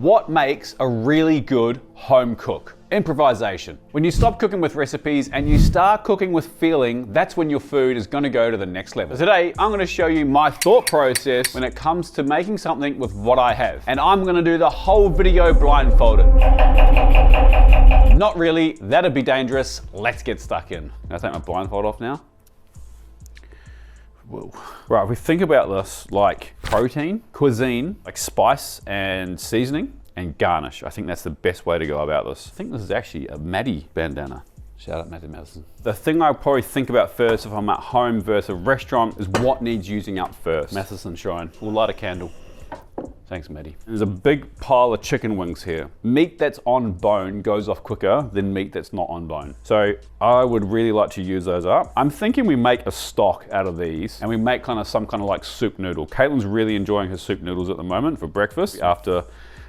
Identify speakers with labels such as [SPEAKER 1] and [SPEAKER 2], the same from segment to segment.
[SPEAKER 1] What makes a really good home cook? Improvisation. When you stop cooking with recipes and you start cooking with feeling, that's when your food is going to go to the next level. Today, I'm going to show you my thought process when it comes to making something with what I have. And I'm going to do the whole video blindfolded. Not really, that'd be dangerous. Let's get stuck in. Can I take my blindfold off now? Whoa. Right, if we think about this like protein, cuisine, like spice and seasoning, and garnish. I think that's the best way to go about this. I think this is actually a Maddie bandana. Shout out Maddie Madison. The thing I probably think about first if I'm at home versus a restaurant is what needs using up first. Matheson Shrine. We'll light a candle. Thanks, Maddie. There's a big pile of chicken wings here. Meat that's on bone goes off quicker than meat that's not on bone. So I would really like to use those up. I'm thinking we make a stock out of these and we make some kind of like soup noodle. Caitlin's really enjoying her soup noodles at the moment for breakfast after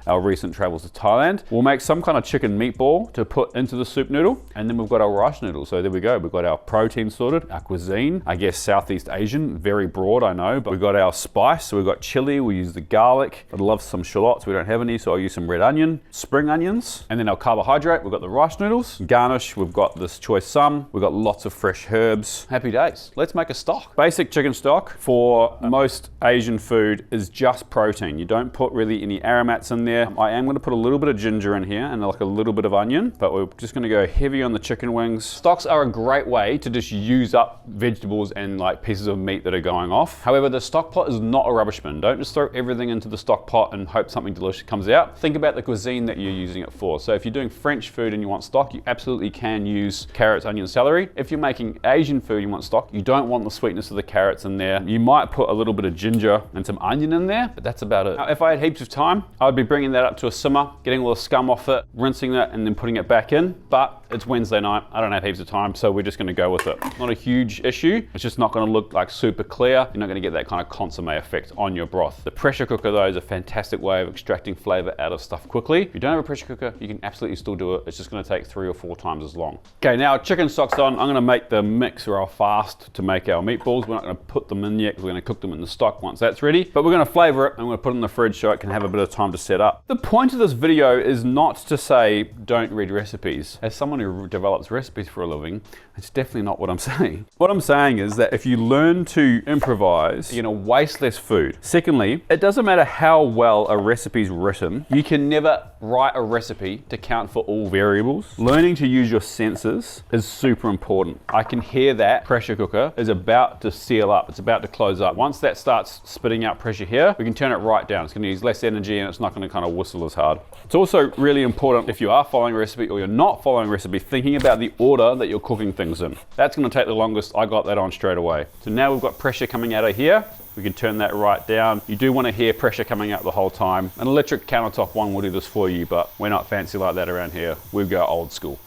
[SPEAKER 1] our recent travels to Thailand. We'll make some kind of chicken meatball to put into the soup noodle, and then we've got our rice noodle. So there we go, we've got our protein sorted, our cuisine, I guess Southeast Asian, very broad I know, but we've got our spice, so we've got chili, we'll use the garlic. I'd love some shallots, we don't have any, so I'll use some red onion, spring onions, and then our carbohydrate, we've got the rice noodles. Garnish, we've got this choice sum, we've got lots of fresh herbs. Happy days, let's make a stock. Basic chicken stock for most Asian food is just protein. You don't put really any aromats in there. I am going to put a little bit of ginger in here and like a little bit of onion, but we're just going to go heavy on the chicken wings. Stocks are a great way to just use up vegetables and like pieces of meat that are going off. However, the stock pot is not a rubbish bin. Don't just throw everything into the stock pot and hope something delicious comes out. Think about the cuisine that you're using it for. So if you're doing French food and you want stock, you absolutely can use carrots, onions, celery. If you're making Asian food, you want stock, you don't want the sweetness of the carrots in there. You might put a little bit of ginger and some onion in there, but that's about it. Now, if I had heaps of time, I'd be bringing that up to a simmer, getting all the scum off it, rinsing that, and then putting it back in. But it's Wednesday night, I don't have heaps of time, so we're just gonna go with it. Not a huge issue, it's just not gonna look like super clear. You're not gonna get that kind of consomme effect on your broth. The pressure cooker though is a fantastic way of extracting flavor out of stuff quickly. If you don't have a pressure cooker, you can absolutely still do it. It's just gonna take 3 or 4 times as long. Okay, now chicken stock's on. I'm gonna make the mix real fast to make our meatballs. We're not gonna put them in yet, because we're gonna cook them in the stock once that's ready. But we're gonna flavor it, and we're gonna put it in the fridge so it can have a bit of time to set up. The point of this video is not to say don't read recipes. As someone who develops recipes for a living, it's definitely not what I'm saying. What I'm saying is that if you learn to improvise, you're gonna waste less food. Secondly, it doesn't matter how well a recipe's written, you can never write a recipe to count for all variables. Learning to use your senses is super important. I can hear that pressure cooker is about to seal up, it's about to close up. Once that starts spitting out pressure here, we can turn it right down. It's gonna use less energy and it's not gonna kind of whistle as hard. It's also really important if you are following a recipe or you're not following a recipe, thinking about the order that you're cooking things in. That's gonna take the longest. I got that on straight away. So now we've got pressure coming out of here. We can turn that right down. You do want to hear pressure coming out the whole time. An electric countertop one will do this for you, but we're not fancy like that around here. We go old school.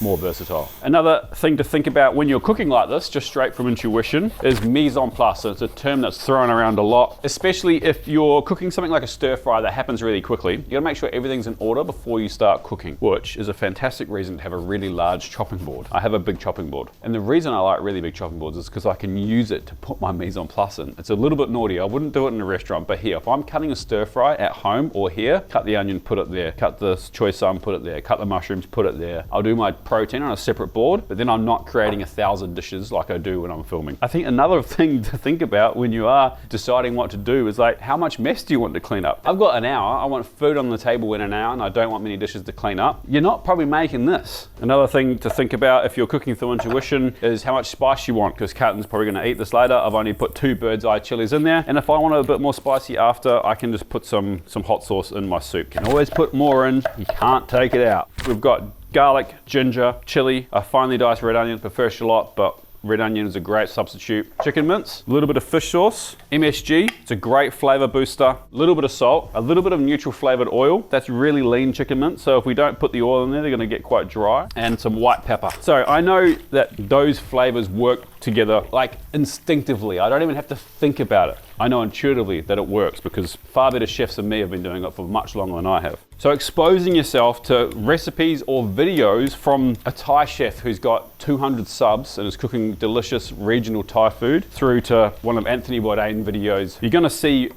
[SPEAKER 1] More versatile. Another thing to think about when you're cooking like this, just straight from intuition, is mise en place. So it's a term that's thrown around a lot, especially if you're cooking something like a stir fry that happens really quickly. You gotta make sure everything's in order before you start cooking, which is a fantastic reason to have a really large chopping board. I have a big chopping board. And the reason I like really big chopping boards is because I can use it to put my mise en place in. It's a little bit naughty. I wouldn't do it in a restaurant, but here, if I'm cutting a stir fry at home or here, cut the onion, put it there. Cut the choy sum, put it there. Cut the mushrooms, put it there. I'll do my protein on a separate board, but then I'm not creating 1,000 dishes like I do when I'm filming. I think another thing to think about when you are deciding what to do is like, how much mess do you want to clean up? I've got an hour, I want food on the table in an hour, and I don't want many dishes to clean up. You're not probably making this. Another thing to think about if you're cooking through intuition is how much spice you want, because Caitlin's probably gonna eat this later. I've only put 2 bird's eye chilies in there, and if I want it a bit more spicy after, I can just put some hot sauce in my soup. Can always put more in, you can't take it out. We've got garlic, ginger, chili, a finely diced red onion, prefer shallot, but red onion is a great substitute. Chicken mince, a little bit of fish sauce, MSG, it's a great flavor booster, a little bit of salt, a little bit of neutral flavored oil. That's really lean chicken mince, so if we don't put the oil in there, they're gonna get quite dry, and some white pepper. So I know that those flavors work together like instinctively. I don't even have to think about it. I know intuitively that it works because far better chefs than me have been doing it for much longer than I have. So exposing yourself to recipes or videos from a Thai chef who's got 200 subs and is cooking delicious regional Thai food through to one of Anthony Bourdain videos, you're gonna see,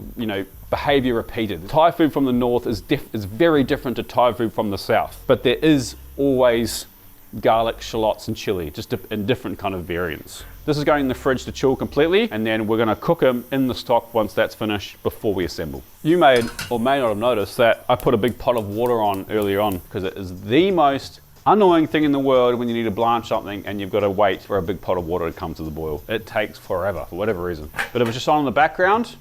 [SPEAKER 1] behavior repeated. Thai food from the north is very different to Thai food from the south, but there is always garlic, shallots, and chili, just in different kind of variants. This is going in the fridge to chill completely, and then we're gonna cook them in the stock once that's finished before we assemble. You may or may not have noticed that I put a big pot of water on earlier on because it is the most annoying thing in the world when you need to blanch something and you've got to wait for a big pot of water to come to the boil. It takes forever for whatever reason. But if it's just on in the background,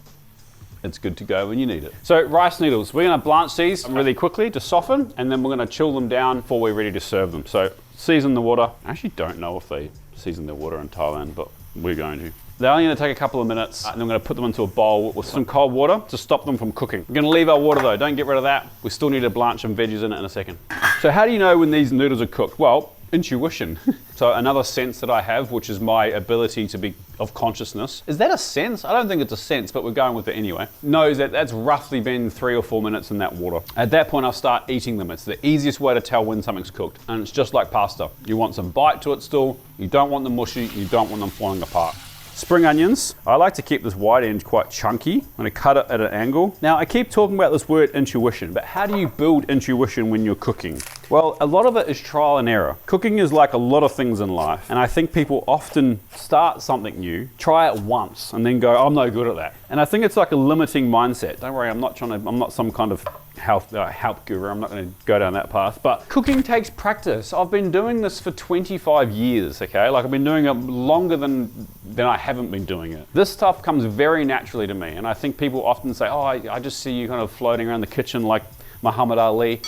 [SPEAKER 1] it's good to go when you need it. So rice noodles, we're gonna blanch these really quickly to soften, and then we're gonna chill them down before we're ready to serve them. So season the water. I actually don't know if they season their water in Thailand, but we're going to. They're only gonna take a couple of minutes, and I'm gonna put them into a bowl with some cold water to stop them from cooking. We're gonna leave our water though, don't get rid of that. We still need to blanch some veggies in it in a second. So how do you know when these noodles are cooked? Well, intuition. So another sense that I have, which is my ability to be of consciousness. Is that a sense? I don't think it's a sense, but we're going with it anyway. Knows that that's roughly been 3 or 4 minutes in that water. At that point, I'll start eating them. It's the easiest way to tell when something's cooked. And it's just like pasta. You want some bite to it still. You don't want them mushy. You don't want them falling apart. Spring onions. I like to keep this wide end quite chunky. I'm gonna cut it at an angle. Now, I keep talking about this word intuition, but how do you build intuition when you're cooking? Well, a lot of it is trial and error. Cooking is like a lot of things in life, and I think people often start something new, try it once, and then go, I'm no good at that. And I think it's like a limiting mindset. Don't worry, I'm not some kind of health guru. I'm not going to go down that path. But cooking takes practice. I've been doing this for 25 years, okay? Like I've been doing it longer than I haven't been doing it. This stuff comes very naturally to me, and I think people often say, oh, I just see you kind of floating around the kitchen like Muhammad Ali.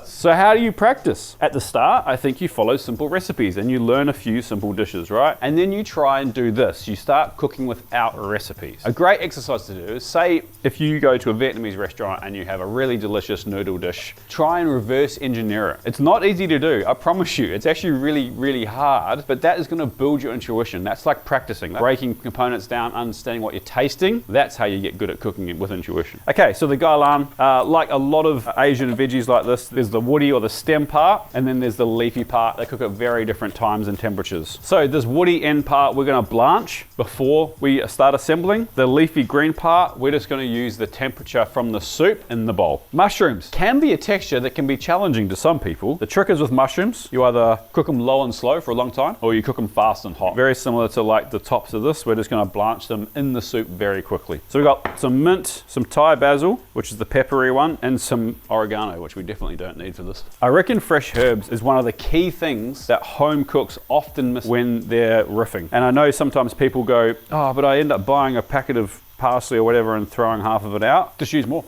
[SPEAKER 1] So how do you practice? At the start, I think you follow simple recipes and you learn a few simple dishes, right? And then you try and do this. You start cooking without recipes. A great exercise to do is, say if you go to a Vietnamese restaurant and you have a really delicious noodle dish, try and reverse engineer it. It's not easy to do, I promise you. It's actually really, really hard, but that is gonna build your intuition. That's like practicing, like breaking components down, understanding what you're tasting. That's how you get good at cooking it with intuition. Okay, so the gailan, like a lot of Asian veggies like this, there's the woody or the stem part, and then there's the leafy part. They cook at very different times and temperatures. So this woody end part, we're gonna blanch before we start assembling. The leafy green part, we're just gonna use the temperature from the soup in the bowl. Mushrooms can be a texture that can be challenging to some people. The trick is with mushrooms, you either cook them low and slow for a long time, or you cook them fast and hot. Very similar to like the tops of this, we're just gonna blanch them in the soup very quickly. So we've got some mint, some Thai basil, which is the peppery one, and some oregano, which we definitely don't need for this. I reckon fresh herbs is one of the key things that home cooks often miss when they're riffing. And I know sometimes people go, oh, but I end up buying a packet of parsley or whatever and throwing half of it out. Just use more.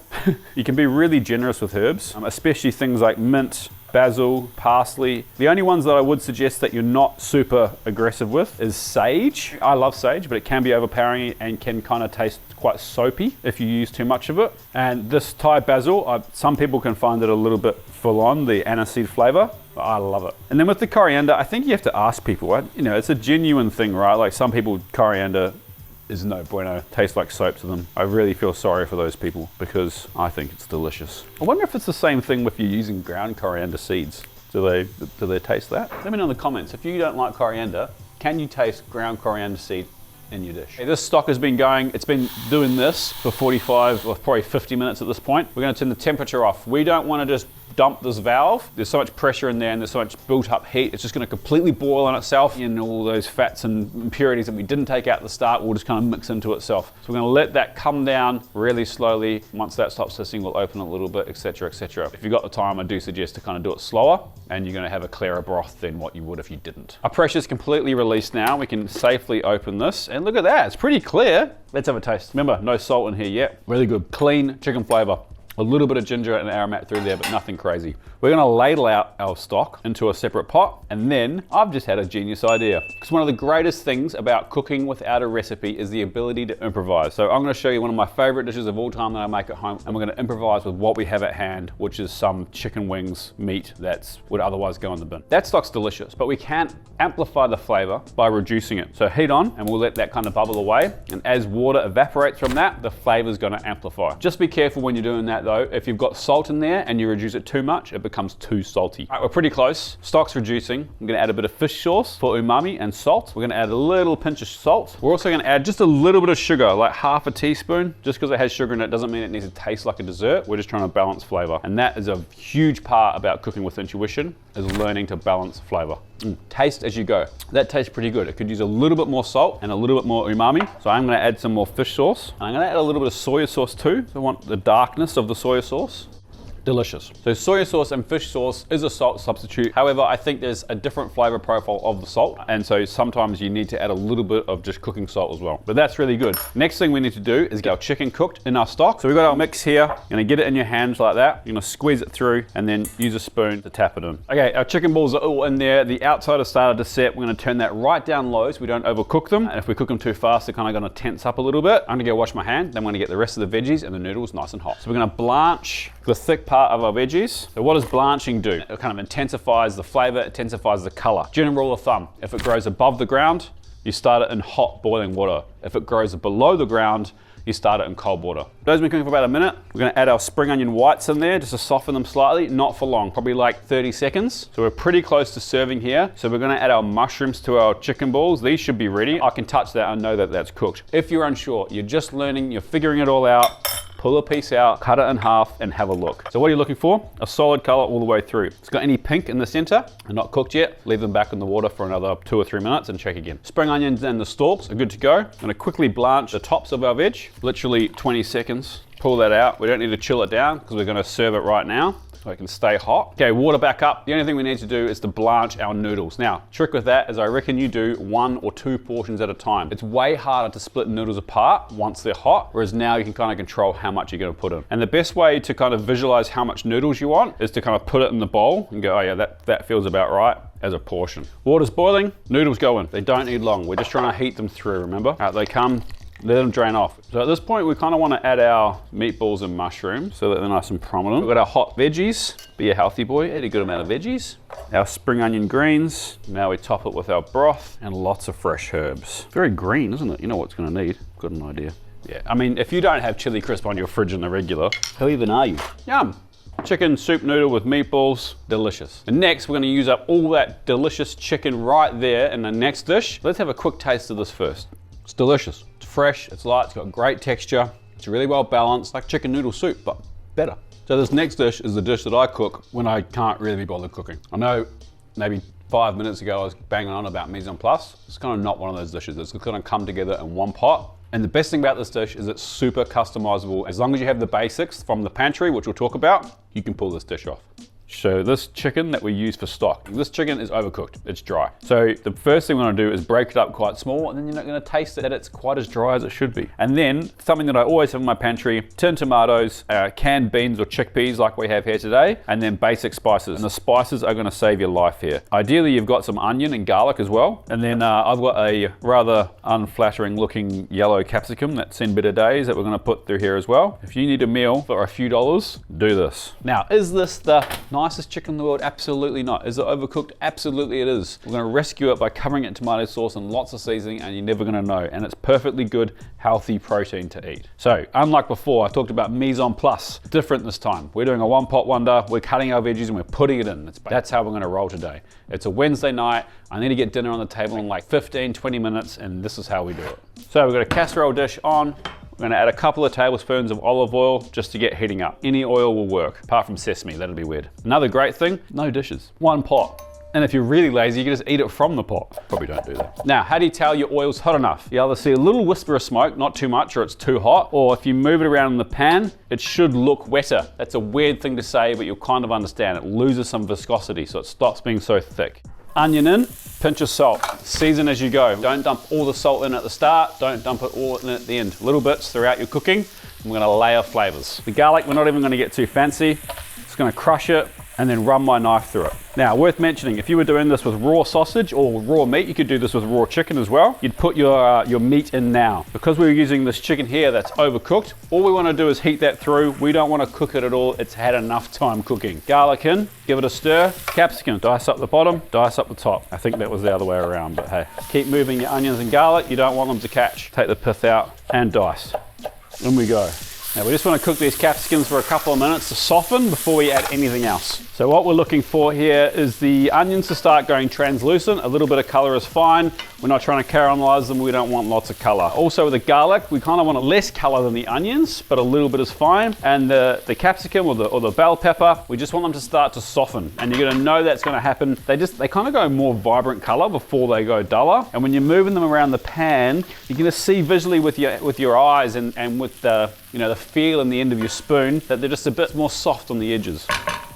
[SPEAKER 1] You can be really generous with herbs, especially things like mint, basil, parsley. The only ones that I would suggest that you're not super aggressive with is sage. I love sage, but it can be overpowering and can kind of taste quite soapy if you use too much of it. And this Thai basil, some people can find it a little bit full on, the aniseed flavor. I love it. And then with the coriander, I think you have to ask people, you know, it's a genuine thing, right? Like some people, coriander is no bueno, tastes like soap to them. I really feel sorry for those people because I think it's delicious. I wonder if it's the same thing with you using ground coriander seeds. Do they taste that? Let me know in the comments. If you don't like coriander, can you taste ground coriander seed in your dish? Okay, this stock has been going, it's been doing this for 45 or probably 50 minutes at this point. We're gonna turn the temperature off. We don't wanna just dump this valve. There's so much pressure in there and there's so much built up heat. It's just gonna completely boil on itself, and all those fats and impurities that we didn't take out at the start will just kind of mix into itself. So we're gonna let that come down really slowly. Once that stops hissing, we'll open it a little bit, etc., etc. If you've got the time, I do suggest to kind of do it slower, and you're gonna have a clearer broth than what you would if you didn't. Our pressure's completely released now. We can safely open this, and look at that, it's pretty clear. Let's have a taste. Remember, no salt in here yet. Really good, clean chicken flavor. A little bit of ginger and aromat through there, but nothing crazy. We're gonna ladle out our stock into a separate pot, and then I've just had a genius idea. Because one of the greatest things about cooking without a recipe is the ability to improvise. So I'm gonna show you one of my favorite dishes of all time that I make at home, and we're gonna improvise with what we have at hand, which is some chicken wings, meat that would otherwise go in the bin. That stock's delicious, but we can't amplify the flavor by reducing it. So heat on, and we'll let that kind of bubble away, and as water evaporates from that, the flavor's gonna amplify. Just be careful when you're doing that, though, if you've got salt in there and you reduce it too much, it becomes too salty. All right, we're pretty close. Stock's reducing. I'm gonna add a bit of fish sauce for umami and salt. We're gonna add a little pinch of salt. We're also gonna add just a little bit of sugar, like half a teaspoon. Just because it has sugar in it doesn't mean it needs to taste like a dessert. We're just trying to balance flavor. And that is a huge part about cooking with intuition, is learning to balance flavor. Taste as you go. That tastes pretty good. It could use a little bit more salt and a little bit more umami. So I'm gonna add some more fish sauce. And I'm gonna add a little bit of soy sauce too. So I want the darkness of the soy sauce. Delicious. So soy sauce and fish sauce is a salt substitute. However, I think there's a different flavor profile of the salt. And so sometimes you need to add a little bit of just cooking salt as well. But that's really good. Next thing we need to do is get our chicken cooked in our stock. So we've got our mix here. You're gonna get it in your hands like that. You're gonna squeeze it through and then use a spoon to tap it in. Okay, our chicken balls are all in there. The outside has started to set. We're gonna turn that right down low so we don't overcook them. And if we cook them too fast, they're kind of gonna tense up a little bit. I'm gonna go wash my hand. Then I'm gonna get the rest of the veggies and the noodles nice and hot. So we're gonna blanch the thick part of our veggies. So what does blanching do? It kind of intensifies the flavor, it intensifies the color. General rule of thumb, if it grows above the ground, you start it in hot boiling water. If it grows below the ground, you start it in cold water. Those have been cooking for about a minute. We're gonna add our spring onion whites in there just to soften them slightly, not for long, probably like 30 seconds. So we're pretty close to serving here. So we're gonna add our mushrooms to our chicken balls. These should be ready. I can touch that, I know that that's cooked. If you're unsure, you're just learning, you're figuring it all out, pull a piece out, cut it in half, and have a look. So what are you looking for? A solid color all the way through. If it's got any pink in the center and not cooked yet, leave them back in the water for another 2 or 3 minutes and check again. Spring onions and the stalks are good to go. I'm gonna quickly blanch the tops of our veg, literally 20 seconds. Pull that out. We don't need to chill it down because we're gonna serve it right now, so it can stay hot. Okay, water back up. The only thing we need to do is to blanch our noodles. Now, trick with that is I reckon you do 1 or 2 portions at a time. It's way harder to split noodles apart once they're hot, whereas now you can kind of control how much you're gonna put in. And the best way to kind of visualize how much noodles you want is to kind of put it in the bowl and go, oh yeah, that feels about right as a portion. Water's boiling, noodles go in. They don't need long. We're just trying to heat them through, remember? Out they come. Let them drain off. So at this point, we kind of want to add our meatballs and mushrooms so that they're nice and prominent. We've got our hot veggies. Be a healthy boy, eat a good amount of veggies. Our spring onion greens. Now we top it with our broth and lots of fresh herbs. Very green, isn't it? You know what it's going to need. Got an idea. Yeah, I mean, if you don't have chili crisp on your fridge in the regular, who even are you? Yum. Chicken soup noodle with meatballs, delicious. And next, we're gonna use up all that delicious chicken right there in the next dish. Let's have a quick taste of this first. It's delicious. It's fresh, it's light, it's got great texture. It's really well balanced, like chicken noodle soup, but better. So this next dish is the dish that I cook when I can't really be bothered cooking. I know maybe 5 minutes ago I was banging on about mise en place. It's kind of not one of those dishes. It's gonna come together in one pot. And the best thing about this dish is it's super customizable. As long as you have the basics from the pantry, which we'll talk about, you can pull this dish off. So this chicken that we use for stock, this chicken is overcooked, it's dry. So the first thing we want to do is break it up quite small, and then you're not going to taste it that it's quite as dry as it should be. And then something that I always have in my pantry, tinned tomatoes, canned beans or chickpeas like we have here today, and then basic spices. And the spices are going to save your life here. Ideally, you've got some onion and garlic as well. And then I've got a rather unflattering looking yellow capsicum that's seen better days that we're going to put through here as well. If you need a meal for a few dollars, do this. Now, is this the nicest chicken in the world? Absolutely not. Is it overcooked? Absolutely it is. We're gonna rescue it by covering it in tomato sauce and lots of seasoning, and you're never gonna know. And it's perfectly good, healthy protein to eat. So, unlike before, I talked about mise en place. Different this time. We're doing a one pot wonder. We're cutting our veggies and we're putting it in. That's how we're gonna roll today. It's a Wednesday night. I need to get dinner on the table in like 15, 20 minutes, and this is how we do it. So we've got a casserole dish on. We're gonna add a couple of tablespoons of olive oil just to get heating up. Any oil will work, apart from sesame, that'll be weird. Another great thing, no dishes, one pot. And if you're really lazy, you can just eat it from the pot. Probably don't do that. Now, how do you tell your oil's hot enough? You either see a little whisper of smoke, not too much, or it's too hot, or if you move it around in the pan, it should look wetter. That's a weird thing to say, but you'll kind of understand. It loses some viscosity, so it stops being so thick. Onion in, pinch of salt. Season as you go. Don't dump all the salt in at the start. Don't dump it all in at the end. Little bits throughout your cooking. I'm gonna layer flavors. The garlic, we're not even gonna get too fancy. Just gonna crush it and then run my knife through it. Now, worth mentioning, if you were doing this with raw sausage or raw meat, you could do this with raw chicken as well. You'd put your meat in now. Because we're using this chicken here that's overcooked, all we wanna do is heat that through. We don't wanna cook it at all. It's had enough time cooking. Garlic in, give it a stir. Capsicum, dice up the bottom, dice up the top. I think that was the other way around, but hey. Keep moving your onions and garlic. You don't want them to catch. Take the pith out and dice. In we go. Now we just want to cook these capsicums for a couple of minutes to soften before we add anything else. So what we're looking for here is the onions to start going translucent. A little bit of color is fine. We're not trying to caramelize them. We don't want lots of color. Also with the garlic, we kind of want less color than the onions, but a little bit is fine. And the capsicum or the bell pepper, we just want them to start to soften. And you're gonna know that's gonna happen. They kind of go more vibrant color before they go duller. And when you're moving them around the pan, you're gonna see visually with your eyes and with the feel in the end of your spoon that they're just a bit more soft on the edges.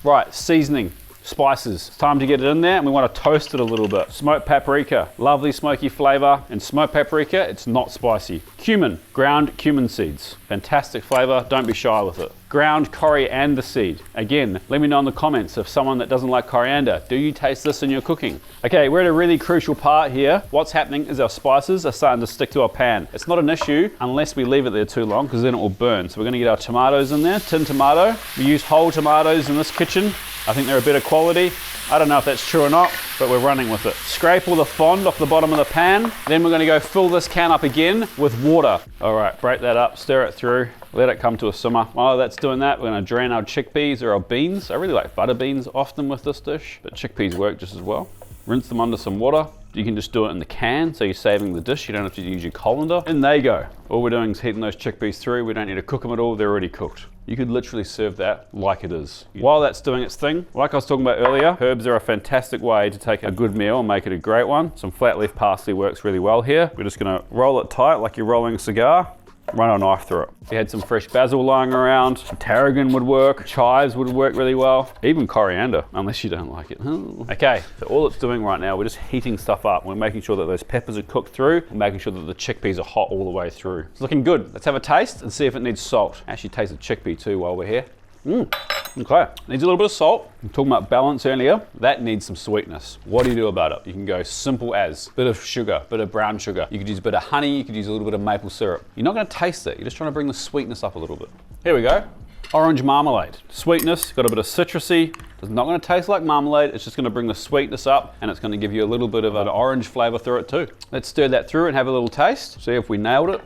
[SPEAKER 1] Right, seasoning, spices. It's time to get it in there and we want to toast it a little bit. Smoked paprika, lovely smoky flavor. And smoked paprika, it's not spicy. Cumin, ground cumin seeds. Fantastic flavor, don't be shy with it. Ground coriander seed. Again, let me know in the comments if someone that doesn't like coriander, do you taste this in your cooking? Okay, we're at a really crucial part here. What's happening is our spices are starting to stick to our pan. It's not an issue unless we leave it there too long because then it will burn. So we're gonna get our tomatoes in there, tin tomato. We use whole tomatoes in this kitchen. I think they're a better quality. I don't know if that's true or not, but we're running with it. Scrape all the fond off the bottom of the pan. Then we're gonna go fill this can up again with water. All right, break that up, stir it through, let it come to a simmer. While that's doing that, we're gonna drain our chickpeas or our beans. I really like butter beans often with this dish, but chickpeas work just as well. Rinse them under some water. You can just do it in the can, so you're saving the dish. You don't have to use your colander. And there you go. All we're doing is heating those chickpeas through. We don't need to cook them at all. They're already cooked. You could literally serve that like it is. While that's doing its thing, like I was talking about earlier, herbs are a fantastic way to take a good meal and make it a great one. Some flat leaf parsley works really well here. We're just gonna roll it tight like you're rolling a cigar. Run a knife through it. If you had some fresh basil lying around, some tarragon would work, chives would work really well, even coriander, unless you don't like it. Okay, so all it's doing right now, we're just heating stuff up. We're making sure that those peppers are cooked through, and making sure that the chickpeas are hot all the way through. It's looking good. Let's have a taste and see if it needs salt. Actually taste the chickpea too while we're here. Okay, needs a little bit of salt. I'm talking about balance earlier. That needs some sweetness. What do you do about it? You can go simple as bit of sugar, bit of brown sugar. You could use a bit of honey, you could use a little bit of maple syrup. You're not gonna taste it, you're just trying to bring the sweetness up a little bit. Here we go. Orange marmalade. Sweetness, got a bit of citrusy. It's not gonna taste like marmalade, it's just gonna bring the sweetness up and it's gonna give you a little bit of an orange flavor through it too. Let's stir that through and have a little taste. See if we nailed it.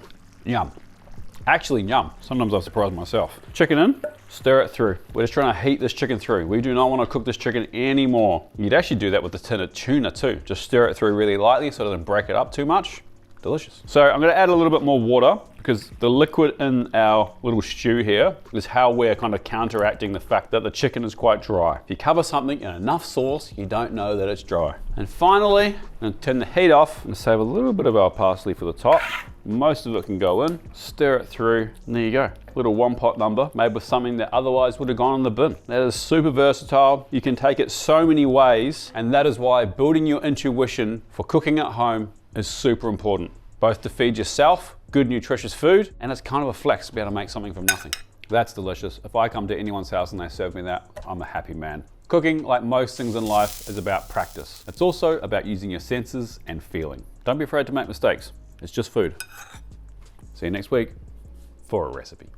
[SPEAKER 1] Yum. Actually, yum. Sometimes I surprise myself. Chicken in, stir it through. We're just trying to heat this chicken through. We do not want to cook this chicken anymore. You'd actually do that with the tin of tuna too. Just stir it through really lightly so it doesn't break it up too much. Delicious. So I'm going to add a little bit more water because the liquid in our little stew here is how we're kind of counteracting the fact that the chicken is quite dry. If you cover something in enough sauce, you don't know that it's dry. And finally, I'm going to turn the heat off and save a little bit of our parsley for the top. Most of it can go in, stir it through, and there you go. Little one pot number made with something that otherwise would have gone in the bin. That is super versatile. You can take it so many ways, and that is why building your intuition for cooking at home is super important. Both to feed yourself good nutritious food, and it's kind of a flex to be able to make something from nothing. That's delicious. If I come to anyone's house and they serve me that, I'm a happy man. Cooking, like most things in life, is about practice. It's also about using your senses and feeling. Don't be afraid to make mistakes. It's just food. See you next week for a recipe.